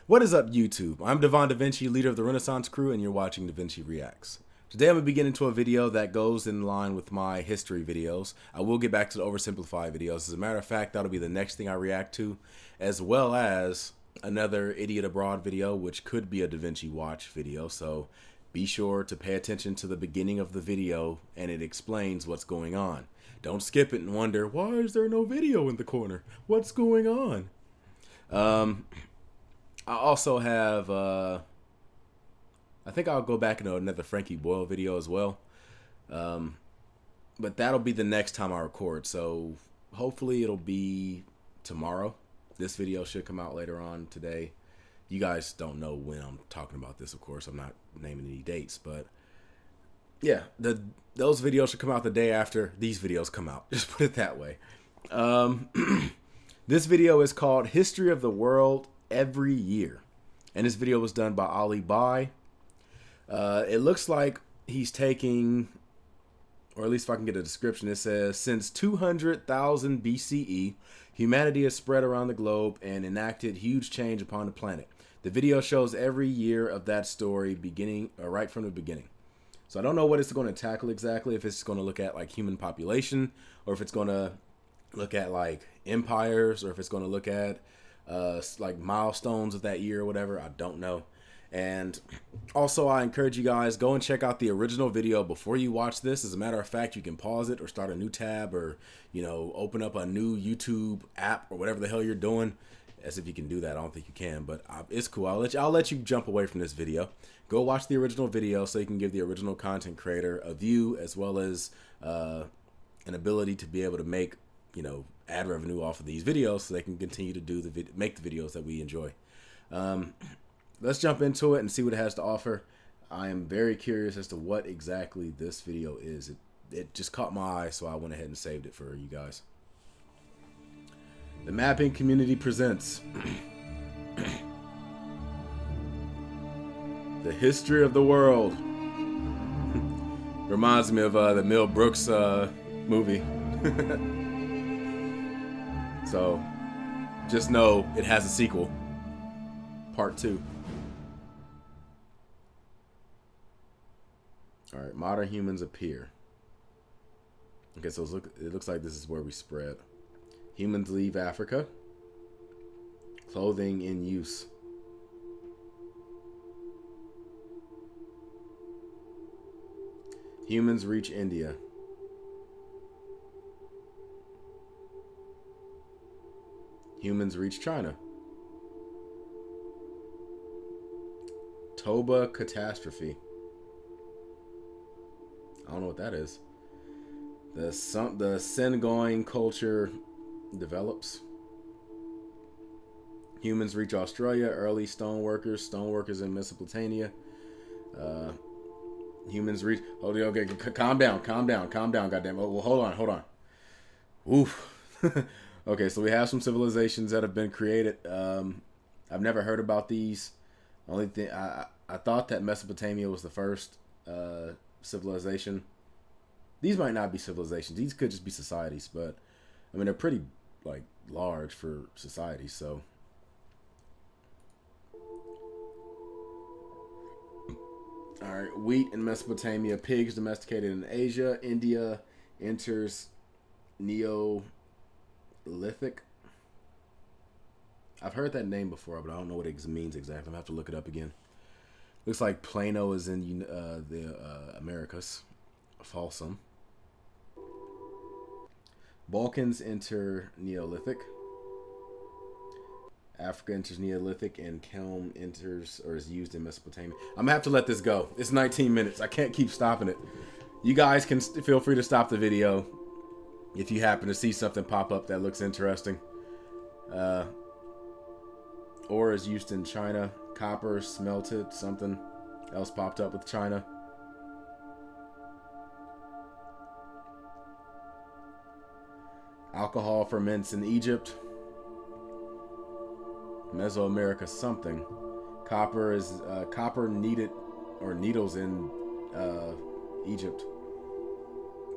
What is up, YouTube? I'm Devon DaVinci, leader of the Renaissance crew, and you're watching DaVinci Reacts. Today I'm going to be getting into a video that goes in line with my history videos. I will get back to the oversimplified videos. As a matter of fact, that'll be the next thing I react to, as well as another Idiot Abroad video, which could be a DaVinci Watch video. So be sure to pay attention to the beginning of the video, and it explains what's going on. Don't skip it and wonder, why is there no video in the corner? What's going on? I also have, I think I'll go back into another Frankie Boyle video as well. But that'll be the next time I record. So hopefully it'll be tomorrow. This video should come out later on today. You guys don't know when I'm talking about this, of course. I'm not naming any dates, but yeah, those videos should come out the day after these videos come out. Just put it that way. This video is called History of the World Every Year, and this video was done by Ollie. It looks like he's taking, or at least if I can get a description, it says, since 200,000 BCE, humanity has spread around the globe and enacted huge change upon the planet. The video shows every year of that story beginning, right from the beginning. So I don't know what it's going to tackle exactly, if it's going to look at like human population, or if it's going to look at like empires, or if it's going to look at like milestones of that year or whatever. I don't know. And also, I encourage you guys, go and check out the original video before you watch this. As a matter of fact, you can pause it or start a new tab, or open up a new YouTube app or whatever the hell you're doing. As if you can do that. I don't think you can, but it's cool. I'll let you jump away from this video. Go watch the original video so you can give the original content creator a view, as well as an ability to be able to make ad revenue off of these videos, so they can continue to make the videos that we enjoy. Let's jump into it and see what it has to offer. I am very curious as to what exactly this video is. It just caught my eye, so I went ahead and saved it for you guys. The Mapping Community presents The History of the World. Reminds me of the Mel Brooks movie. So just know it has a sequel, part 2. All right, modern humans appear. Okay, so it looks like this is where we spread. Humans leave Africa. Clothing in use. Humans reach India. Humans reach China. Toba catastrophe. I don't know what that is. The Sengoing culture develops. Humans reach Australia. Early stoneworkers in Mesopotamia. Humans reach. Okay, calm down, goddamn. Oh, well, hold on. Oof. Okay, so we have some civilizations that have been created. I've never heard about these. Only thing I thought that Mesopotamia was the first civilization. These might not be civilizations. These could just be societies, but I mean they're pretty like large for societies. So all right, wheat in Mesopotamia, pigs domesticated in Asia, India enters Neolithic. I've heard that name before, but I don't know what it means exactly. I'm gonna have to look it up again. Looks like Plano is in the Americas. Folsom. Balkans enter Neolithic. Africa enters Neolithic, and Kelm enters or is used in Mesopotamia. I'm gonna have to let this go. It's 19 minutes. I can't keep stopping it. You guys can feel free to stop the video if you happen to see something pop up that looks interesting. Ore is used in China. Copper smelted. Something else popped up with China. Alcohol ferments in Egypt. Mesoamerica something. Copper is copper needed or needles in Egypt.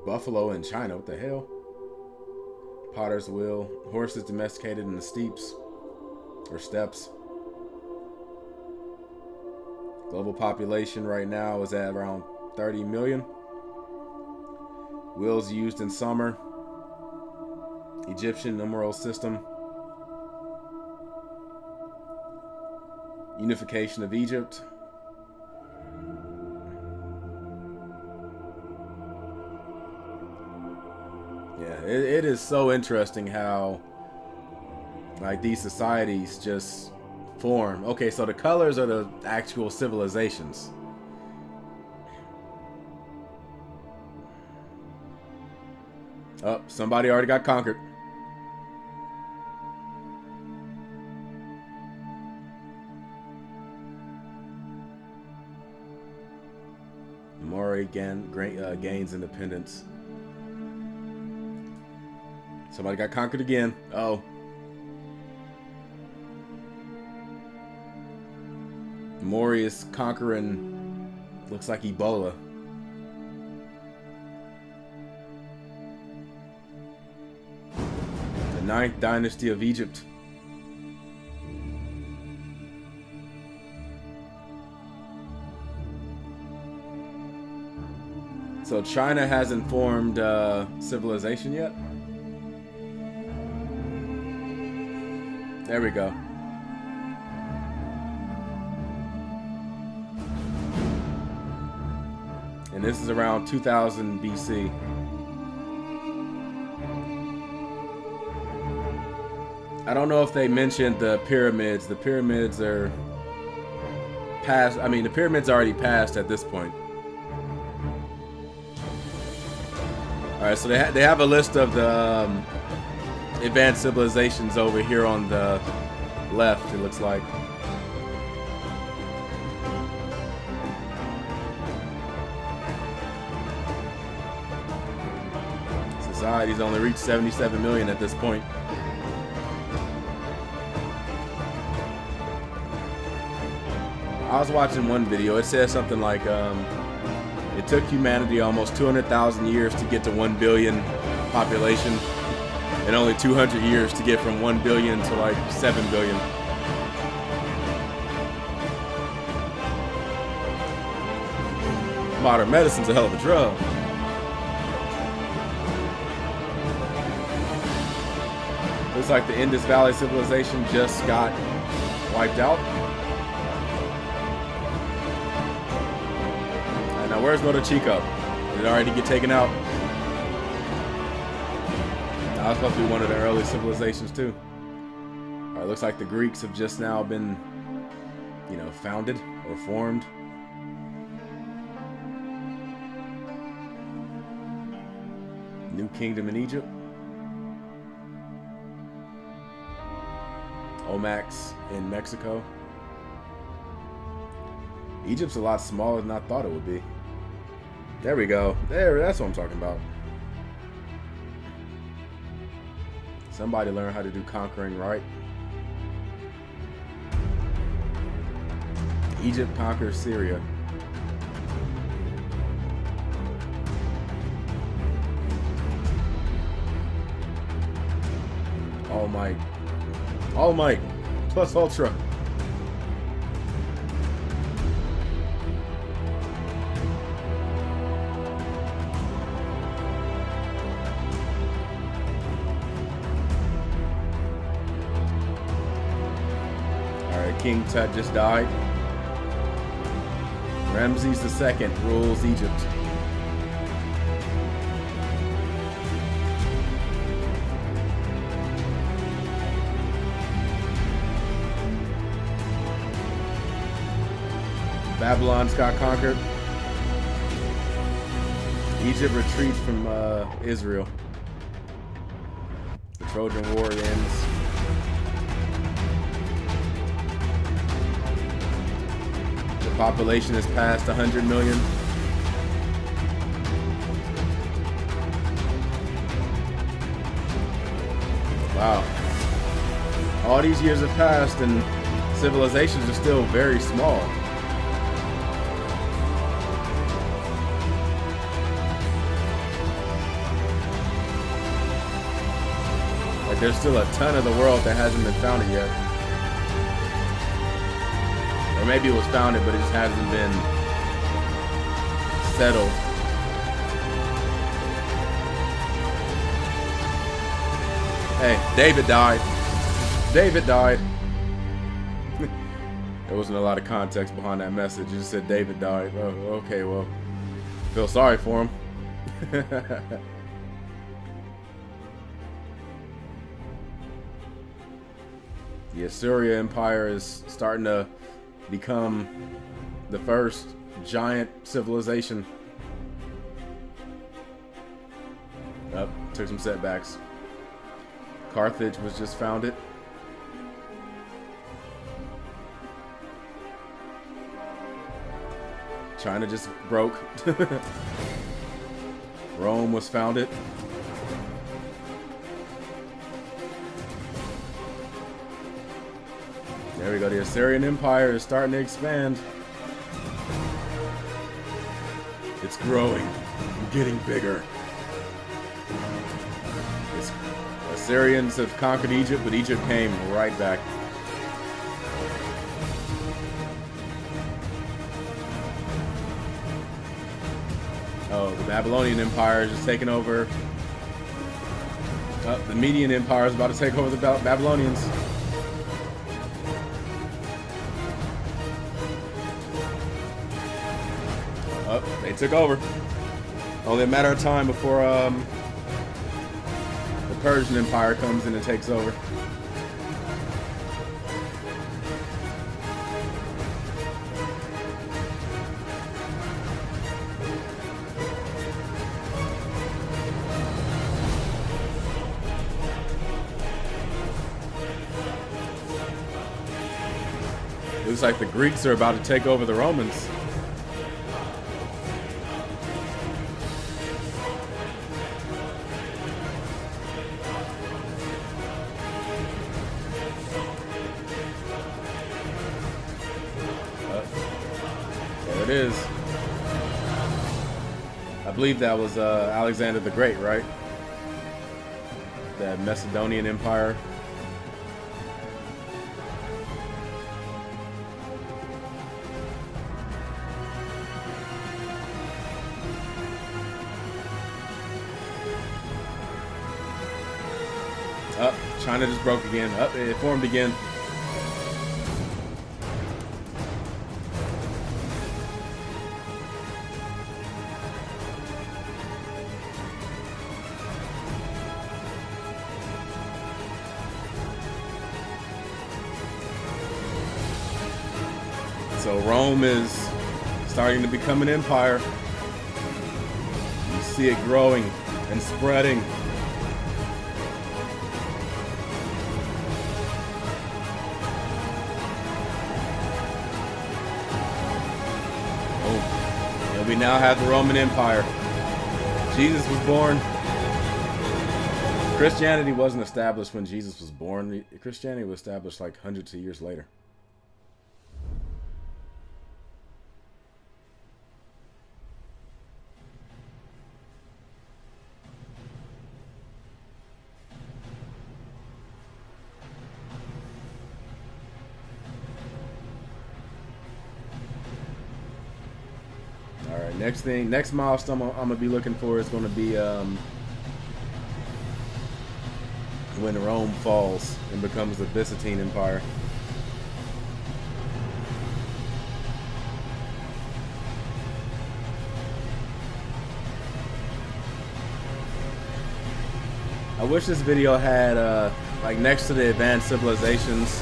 Buffalo in China. What the hell? Potter's wheel. Horses domesticated in the steppes. Global population right now is at around 30 million. Wheels used in summer. Egyptian numeral system. Unification of Egypt. Yeah, it is so interesting how like these societies just form. Okay, so the colors are the actual civilizations. Oh, somebody already got conquered. Maury gains independence. Somebody got conquered again. Oh. Maury is conquering, looks like Ebola. The 9th dynasty of Egypt. So China hasn't formed civilization yet? There we go. And this is around 2000 BC. I don't know if they mentioned the pyramids. The pyramids are past. I mean, the pyramids are already passed at this point. All right, so they have a list of the advanced civilizations over here on the left, it looks like. Society's only reached 77 million at this point. I was watching one video. It says something like it took humanity almost 200,000 years to get to 1 billion population, and only 200 years to get from 1 billion to like 7 billion. Modern medicine's a hell of a drug. Looks like the Indus Valley civilization just got wiped out. And now where's Moto Chico? Did it already get taken out? That was supposed to be one of the early civilizations too. Alright, looks like the Greeks have just now been, you know, founded or formed. New kingdom in Egypt. Omax in Mexico. Egypt's a lot smaller than I thought it would be. There we go. There, that's what I'm talking about. Somebody learn how to do conquering right. Egypt conquers Syria. All Might. All Might plus Ultra. Alright, King Tut just died. Ramses II rules Egypt. Babylon's got conquered. Egypt retreats from Israel. The Trojan War ends. The population has passed 100 million. Wow. All these years have passed and civilizations are still very small. There's still a ton of the world that hasn't been founded yet. Or maybe it was founded, but it just hasn't been settled. Hey, David died. David died. There wasn't a lot of context behind that message. It just said David died. Oh, okay, well, feel sorry for him. The Assyria Empire is starting to become the first giant civilization. Up, took some setbacks. Carthage was just founded. China just broke. Rome was founded. There we go. The Assyrian Empire is starting to expand. It's growing. Getting bigger. Assyrians have conquered Egypt, but Egypt came right back. Oh, the Babylonian Empire is just taking over. Oh, the Median Empire is about to take over the Babylonians. Oh, they took over. Only a matter of time before the Persian Empire comes in and takes over. Looks like the Greeks are about to take over the Romans. There it is. I believe that was Alexander the Great, right? The Macedonian Empire. Up, China just broke again. Up, it formed again. So Rome is starting to become an empire. You see it growing and spreading. We now have the Roman Empire. Jesus was born. Christianity wasn't established when Jesus was born. Christianity was established like hundreds of years later. Next milestone I'm gonna be looking for is gonna be when Rome falls and becomes the Byzantine Empire. I wish this video had like next to the advanced civilizations,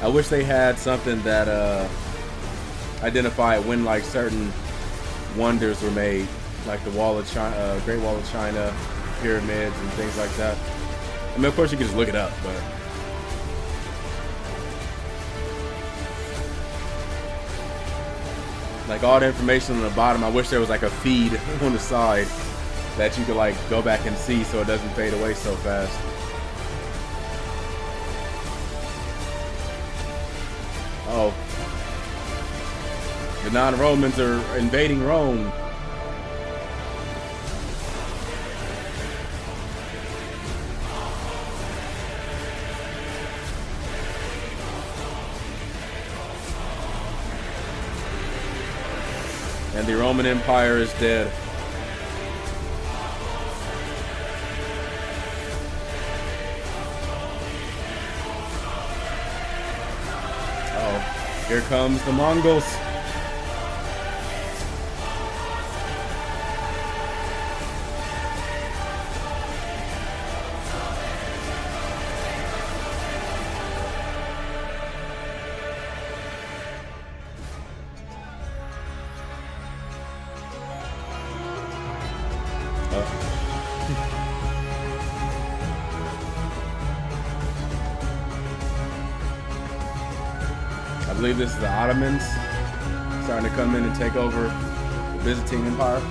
I wish they had something that identified when like certain wonders were made, like the Wall of China, Great Wall of China, pyramids, and things like that. I mean, of course, you can just look it up, but like all the information on the bottom, I wish there was like a feed on the side that you could like go back and see, so it doesn't fade away so fast. Oh. The non-Romans are invading Rome. And the Roman Empire is dead. Oh, here comes the Mongols. I believe this is the Ottomans starting to come in and take over the Byzantine Empire.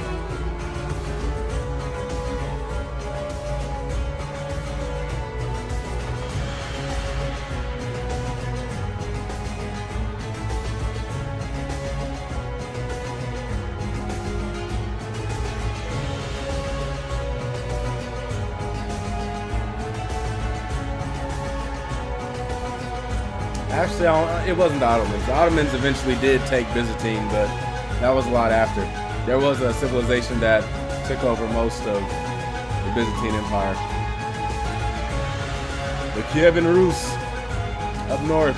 Actually, it wasn't the Ottomans. The Ottomans eventually did take Byzantine, but that was a lot after. There was a civilization that took over most of the Byzantine Empire. The Kievan Rus up north,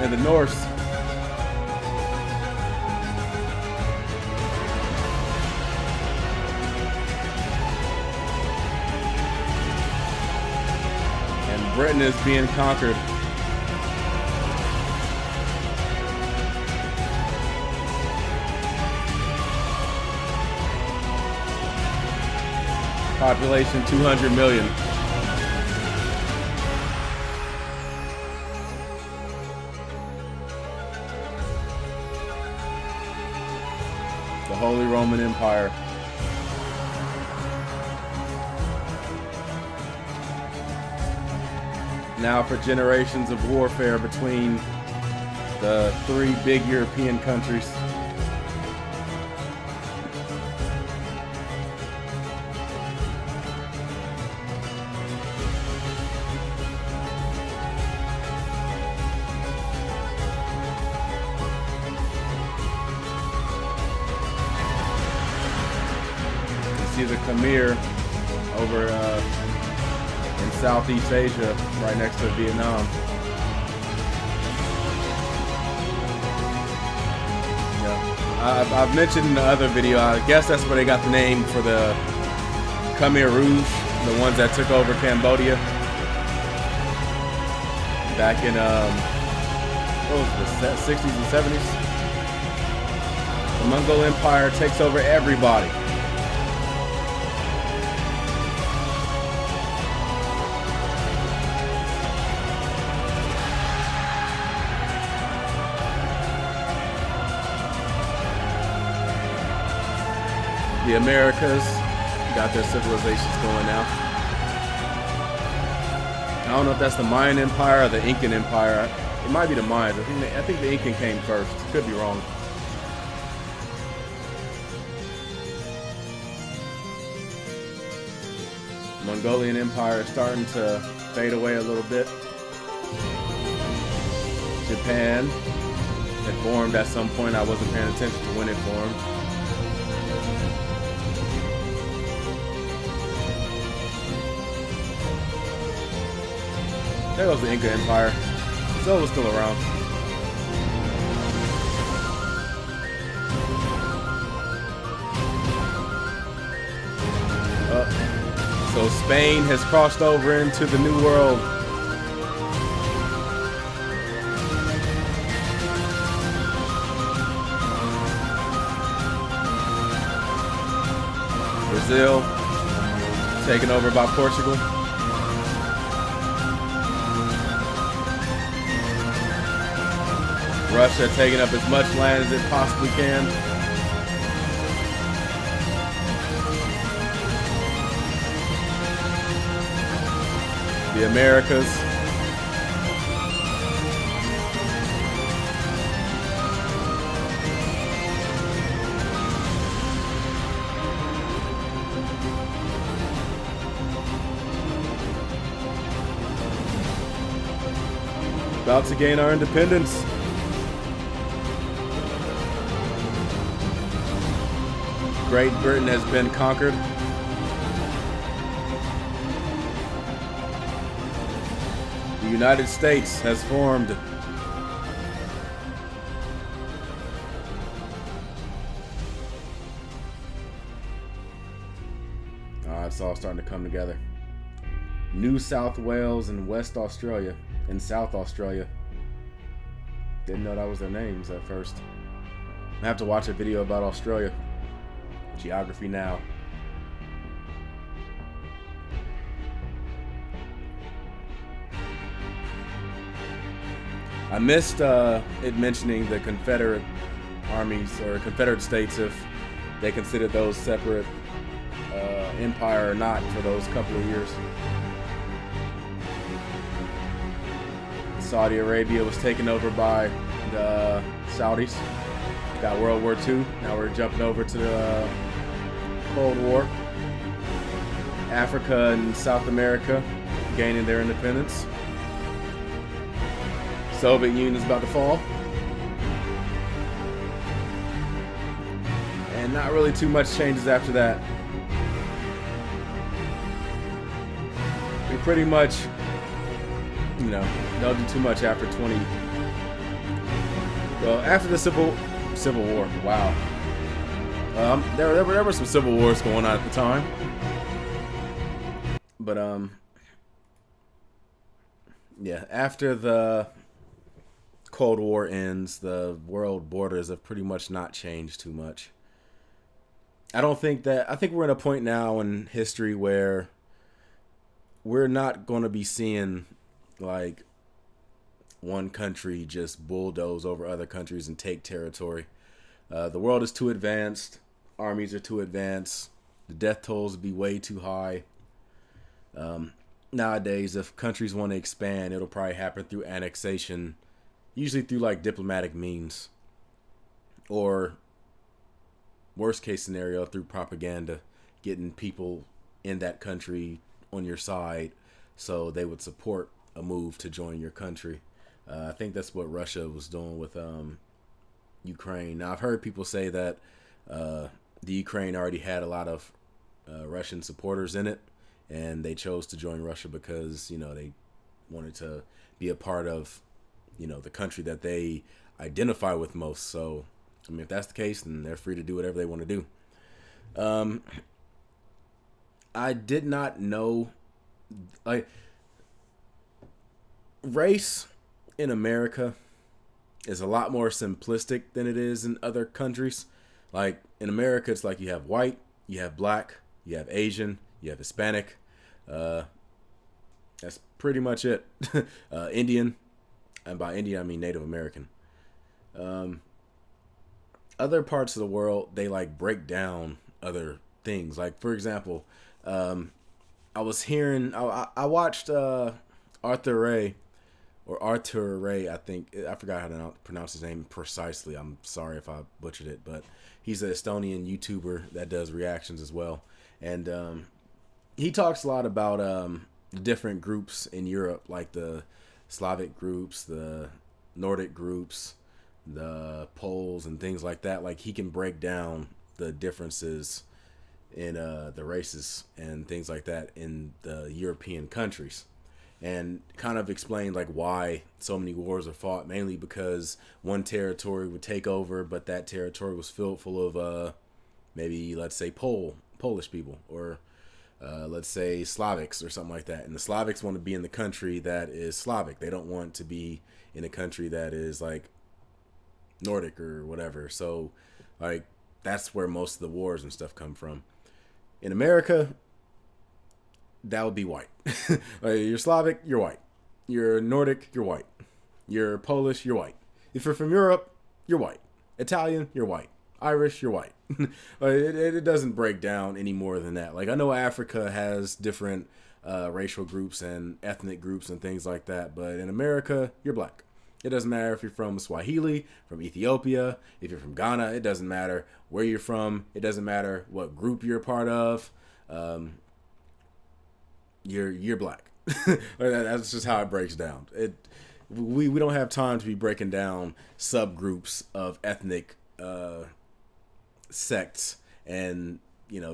and the Norse. And Britain is being conquered. Population 200 million. The Holy Roman Empire. Now for generations of warfare between the three big European countries. See the Khmer over in Southeast Asia, right next to Vietnam. Yeah, I've mentioned in the other video, I guess that's where they got the name for the Khmer Rouge, the ones that took over Cambodia back in what was it, the 60s and 70s. The Mongol Empire takes over everybody. The Americas got their civilizations going now. I don't know if that's the Mayan Empire or the Incan Empire. It might be the Mayans. I think the Incan came first. Could be wrong. The Mongolian Empire is starting to fade away a little bit. Japan, it formed at some point. I wasn't paying attention to when it formed. There goes the Inca Empire. Still was still around. So Spain has crossed over into the New World. Brazil taken over by Portugal. Russia taking up as much land as it possibly can. The Americas. About to gain our independence. Great Britain has been conquered. The United States has formed. It's all starting to come together. New South Wales and West Australia and South Australia. Didn't know that was their names at first. I have to watch a video about Australia. Geography Now. I missed it mentioning the Confederate armies or Confederate states, if they considered those separate empire or not for those couple of years. Saudi Arabia was taken over by the Saudis. Got World War II. Now we're jumping over to the Cold War. Africa and South America gaining their independence. Soviet Union is about to fall. And not really too much changes after that. We pretty much, don't do too much after 20. Well, after the Civil War. Wow. There were some civil wars going on at the time. But yeah, after the Cold War ends, the world borders have pretty much not changed too much. I think we're at a point now in history where we're not going to be seeing like one country just bulldoze over other countries and take territory. The world is too advanced. Armies are too advanced. The death tolls would be way too high. Nowadays, if countries want to expand, it'll probably happen through annexation, usually through like diplomatic means, or worst case scenario, through propaganda, getting people in that country on your side so they would support a move to join your country. I think that's what Russia was doing with Ukraine. Now, I've heard people say that the Ukraine already had a lot of Russian supporters in it, and they chose to join Russia because, they wanted to be a part of, the country that they identify with most. So, if that's the case, then they're free to do whatever they want to do. I did not know, race in America is a lot more simplistic than it is in other countries. Like in America, it's like you have white, you have black, you have Asian, you have Hispanic. That's pretty much it. Indian, and by Indian I mean Native American. Other parts of the world, they like break down other things. Like for example, I watched Arthur Ray, I think. I forgot how to pronounce his name precisely. I'm sorry if I butchered it, but he's an Estonian YouTuber that does reactions as well. And he talks a lot about the different groups in Europe, like the Slavic groups, the Nordic groups, the Poles, and things like that. Like he can break down the differences in the races and things like that in the European countries, and kind of explain like why so many wars are fought, mainly because one territory would take over, but that territory was filled full of maybe, let's say, Polish people, or let's say Slavics or something like that. And the Slavics want to be in the country that is Slavic. They don't want to be in a country that is like Nordic or whatever. So like that's where most of the wars and stuff come from. In America, that would be white. Like, you're Slavic, you're white. You're Nordic, you're white. You're Polish, you're white. If you're from Europe, you're white. Italian, you're white. Irish, you're white. It doesn't break down any more than that. Like I know Africa has different racial groups and ethnic groups and things like that, but in America, you're black. It doesn't matter if you're from Swahili, from Ethiopia, if you're from Ghana. It doesn't matter where you're from. It doesn't matter what group you're a part of. You're black. That's just how it breaks down. We don't have time to be breaking down subgroups of ethnic sects and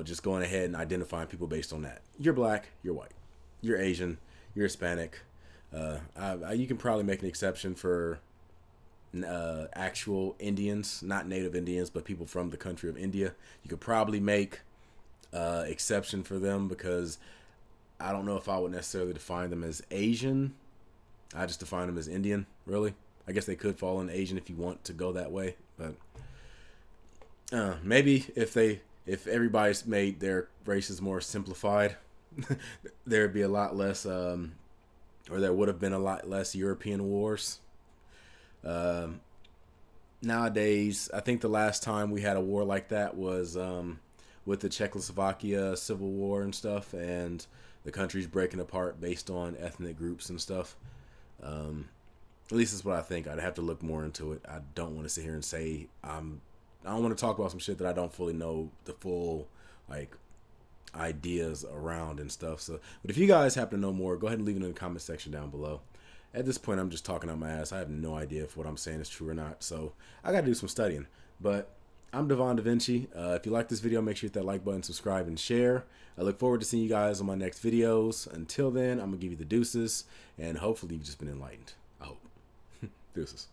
just going ahead and identifying people based on that. You're black, you're white, you're Asian, you're Hispanic. You can probably make an exception for actual Indians, not native Indians, but people from the country of India. You could probably make exception for them, because I don't know if I would necessarily define them as Asian. I just define them as Indian, really. I guess they could fall in Asian if you want to go that way, but maybe if everybody's made their races more simplified, there'd be a lot less, or there would have been a lot less European wars. Nowadays, I think the last time we had a war like that was with the Czechoslovakia Civil War and stuff, and the country's breaking apart based on ethnic groups and stuff. At least that's what I think. I'd have to look more into it. I don't want to sit here and say I don't want to talk about some shit that I don't fully know the full ideas around and stuff. So, but if you guys happen to know more, go ahead and leave it in the comment section down below. At this point, I'm just talking out my ass. I have no idea if what I'm saying is true or not. So I got to do some studying. But I'm Devon DaVinci. If you like this video, make sure you hit that like button, subscribe, and share. I look forward to seeing you guys on my next videos. Until then, I'm going to give you the deuces. And hopefully you've just been enlightened. I hope. Deuces.